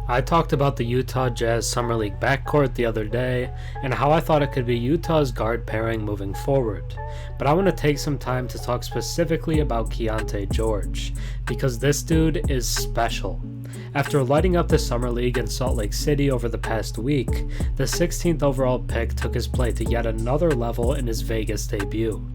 I talked about the Utah Jazz Summer League backcourt the other day and how I thought it could be Utah's guard pairing moving forward, but I want to take some time to talk specifically about Keyonte George, because this dude is special. After lighting up the Summer League in Salt Lake City over the past week, the 16th overall pick took his play to yet another level in his Vegas debut.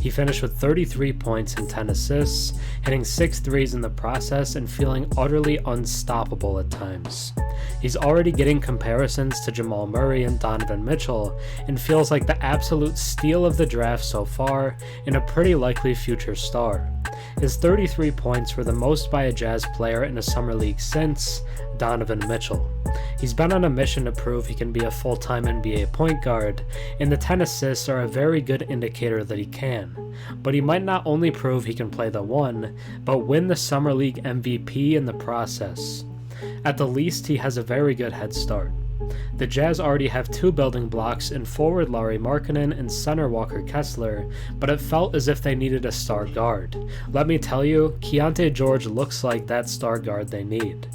He finished with 33 points and 10 assists, hitting 6 threes in the process and feeling utterly unstoppable at times. He's already getting comparisons to Jamal Murray and Donovan Mitchell and feels like the absolute steal of the draft so far and a pretty likely future star. His 33 points were the most by a Jazz player in a Summer League since Donovan Mitchell. He's been on a mission to prove he can be a full-time NBA point guard, and the 10 assists are a very good indicator that he can. But he might not only prove he can play the one, but win the Summer League MVP in the process. At the least, he has a very good head start. The Jazz already have 2 building blocks in forward Lauri Markkanen and center Walker Kessler, but it felt as if they needed a star guard. Let me tell you, Keyonte George looks like that star guard they need.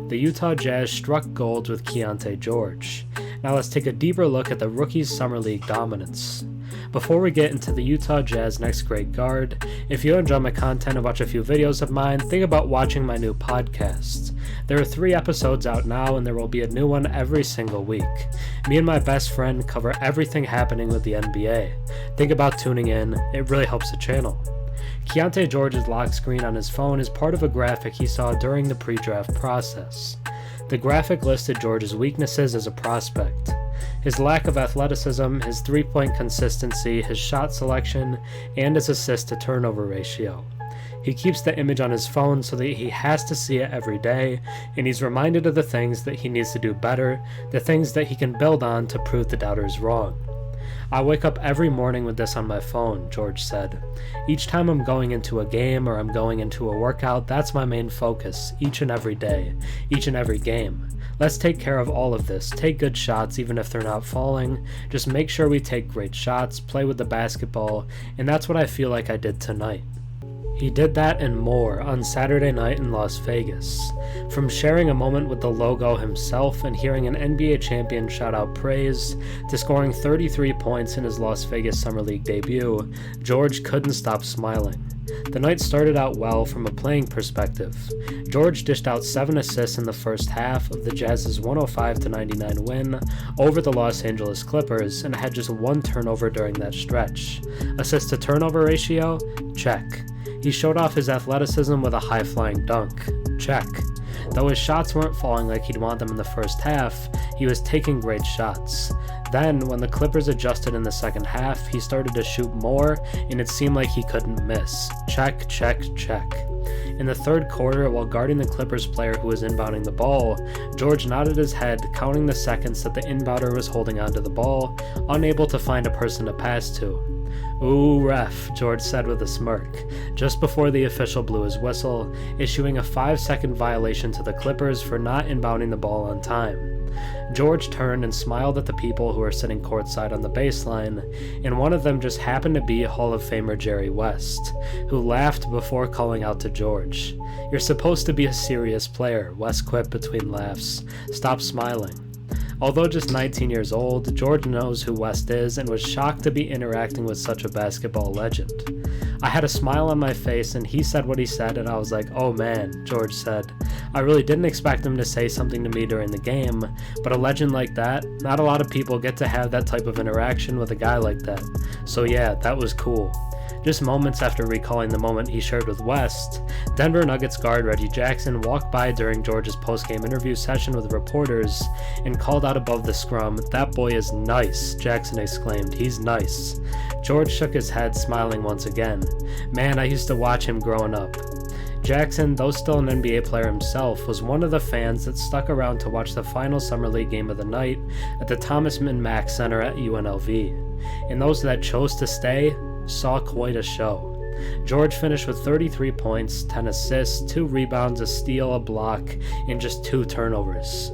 The Utah Jazz struck gold with Keyonte George. Now let's take a deeper look at the rookie's Summer League dominance. Before we get into the Utah Jazz next great guard, if you enjoy my content and watch a few videos of mine, think about watching my new podcast. There are 3 episodes out now, and there will be a new one every single week. Me and my best friend cover everything happening with the NBA. Think about tuning in, it really helps the channel. Keyonte George's lock screen on his phone is part of a graphic he saw during the pre-draft process. The graphic listed George's weaknesses as a prospect: his lack of athleticism, his 3-point consistency, his shot selection, and his assist-to-turnover ratio. He keeps the image on his phone so that he has to see it every day, and he's reminded of the things that he needs to do better, the things that he can build on to prove the doubters wrong. I wake up every morning with this on my phone, George said. Each time I'm going into a game or I'm going into a workout, that's my main focus, each and every day, each and every game. Let's take care of all of this. Take good shots even if they're not falling. Just make sure we take great shots, play with the basketball, and that's what I feel like I did tonight. He did that and more on Saturday night in Las Vegas. From sharing a moment with the logo himself and hearing an NBA champion shout out praise, to scoring 33 points in his Las Vegas Summer League debut, George couldn't stop smiling. The night started out well from a playing perspective. George dished out 7 assists in the first half of the Jazz's 105-99 win over the Los Angeles Clippers and had just 1 turnover during that stretch. Assist-to-turnover ratio? Check. He showed off his athleticism with a high-flying dunk. Check. Though his shots weren't falling like he'd want them in the first half, he was taking great shots. Then, when the Clippers adjusted in the second half, he started to shoot more, and it seemed like he couldn't miss. Check, check, check. In the third quarter, while guarding the Clippers player who was inbounding the ball, George nodded his head, counting the seconds that the inbounder was holding onto the ball, unable to find a person to pass to. "Ooh, ref," George said with a smirk, just before the official blew his whistle, issuing a 5-second violation to the Clippers for not inbounding the ball on time. George turned and smiled at the people who were sitting courtside on the baseline, and one of them just happened to be Hall of Famer Jerry West, who laughed before calling out to George. "You're supposed to be a serious player," West quipped between laughs. "Stop smiling." Although just 19 years old, George knows who West is and was shocked to be interacting with such a basketball legend. I had a smile on my face and he said what he said and I was like, "Oh man," George said. "I really didn't expect him to say something to me during the game, but a legend like that, not a lot of people get to have that type of interaction with a guy like that. So yeah, that was cool." Just moments after recalling the moment he shared with West, Denver Nuggets guard Reggie Jackson walked by during George's post-game interview session with reporters and called out above the scrum, "That boy is nice," Jackson exclaimed. "He's nice." George shook his head, smiling once again. "Man, I used to watch him growing up." Jackson, though still an NBA player himself, was one of the fans that stuck around to watch the final Summer League game of the night at the Thomas Mack Center at UNLV. And those that chose to stay saw quite a show. George finished with 33 points, 10 assists, 2 rebounds, a steal, a block, and just 2 turnovers.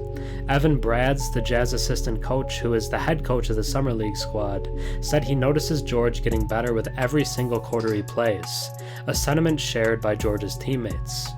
Evan Brads, the Jazz assistant coach, who is the head coach of the Summer League squad, said he notices George getting better with every single quarter he plays, a sentiment shared by George's teammates.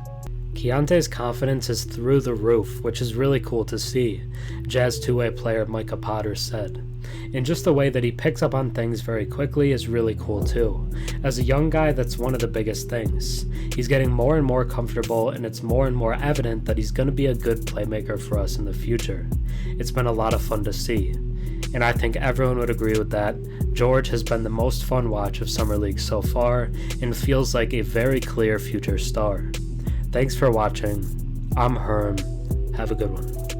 Keyonte's confidence is through the roof, which is really cool to see, Jazz two-way player Micah Potter said. And just the way that he picks up on things very quickly is really cool too. As a young guy, that's one of the biggest things. He's getting more and more comfortable, and it's more and more evident that he's going to be a good playmaker for us in the future. It's been a lot of fun to see. And I think everyone would agree with that. George has been the most fun watch of Summer League so far, and feels like a very clear future star. Thanks for watching. I'm Herm. Have a good one.